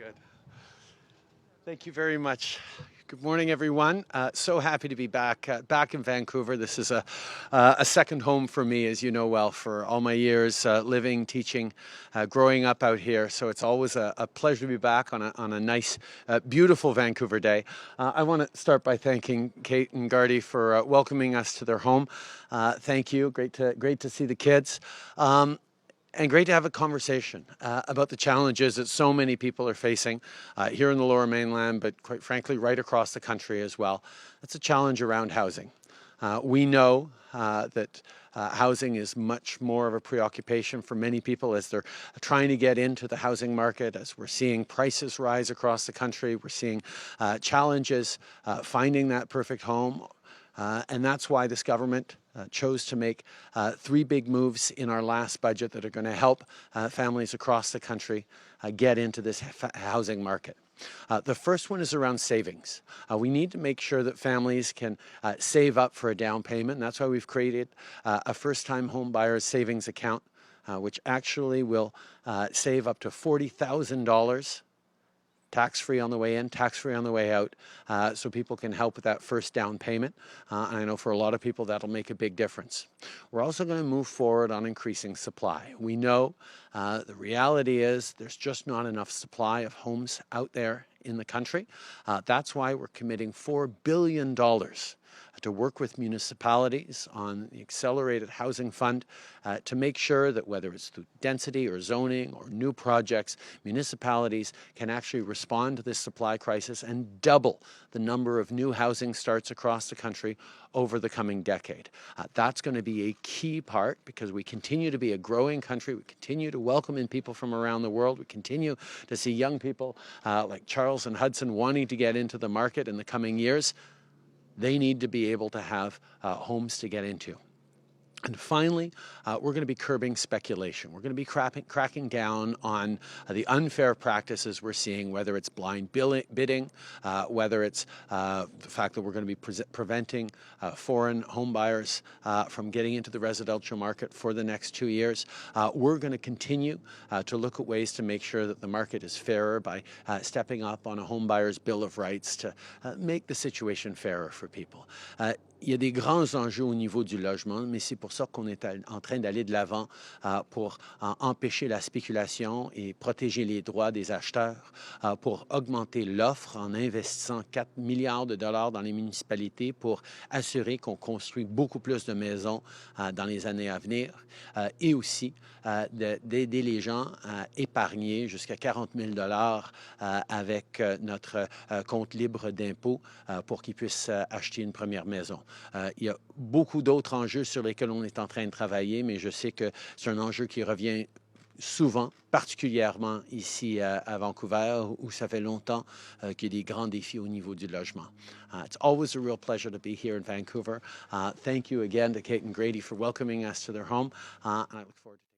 good. Thank you very much. Good morning, everyone. So happy to be back in Vancouver. This is a second home for me, as you know well, for all my years living, teaching, growing up out here. So it's always a pleasure to be back on a nice, beautiful Vancouver day. I want to start by thanking Kate and Gardy for welcoming us to their home. Thank you. Great to see the kids. And great to have a conversation about the challenges that so many people are facing here in the Lower Mainland, but quite frankly, right across the country as well. That's a challenge around housing. We know that housing is much more of a preoccupation for many people as they're trying to get into the housing market, as we're seeing prices rise across the country. We're seeing challenges finding that perfect home. And that's why this government chose to make three big moves in our last budget that are going to help families across the country get into this housing market. The first one is around savings. We need to make sure that families can save up for a down payment. And that's why we've created a first-time home buyers savings account, which actually will save up to $40,000 tax-free on the way in, tax-free on the way out, so people can help with that first down payment. And I know for a lot of people that'll make a big difference. We're also going to move forward on increasing supply. We know the reality is there's just not enough supply of homes out there in the country. That's why we're committing $4 billion to work with municipalities on the Accelerated Housing Fund to make sure that whether it's through density or zoning or new projects, municipalities can actually respond to this supply crisis and double the number of new housing starts across the country over the coming decade. That's going to be a key part because we continue to be a growing country. We continue to welcome in people from around the world. We continue to see young people like Charles and Hudson wanting to get into the market in the coming years. They need to be able to have homes to get into. And finally, we're going to be curbing speculation. We're going to be cracking down on the unfair practices we're seeing, whether it's blind bidding, whether it's the fact that we're going to be preventing foreign home buyers from getting into the residential market for the next 2 years. We're going to continue to look at ways to make sure that the market is fairer by stepping up on a home buyer's bill of rights to make the situation fairer for people. Il y a des grands enjeux au niveau du logement, mais c'est pour ça qu'on est en train d'aller de l'avant pour empêcher la spéculation et protéger les droits des acheteurs, pour augmenter l'offre en investissant 4 milliards de dollars dans les municipalités pour assurer qu'on construit beaucoup plus de maisons dans les années à venir et aussi d'aider les gens à épargner jusqu'à 40 000 dollars avec notre compte libre d'impôt pour qu'ils puissent acheter une première maison. Il y a beaucoup d'autres enjeux sur lesquels on est en train de travailler, mais je sais que c'est un enjeu qui revient souvent, particulièrement ici à Vancouver, où ça fait longtemps qu'il y a des grands défis au niveau du logement. It's always a real pleasure to be here in Vancouver. Thank you again to Kate and Grady for welcoming us to their home, and I look forward to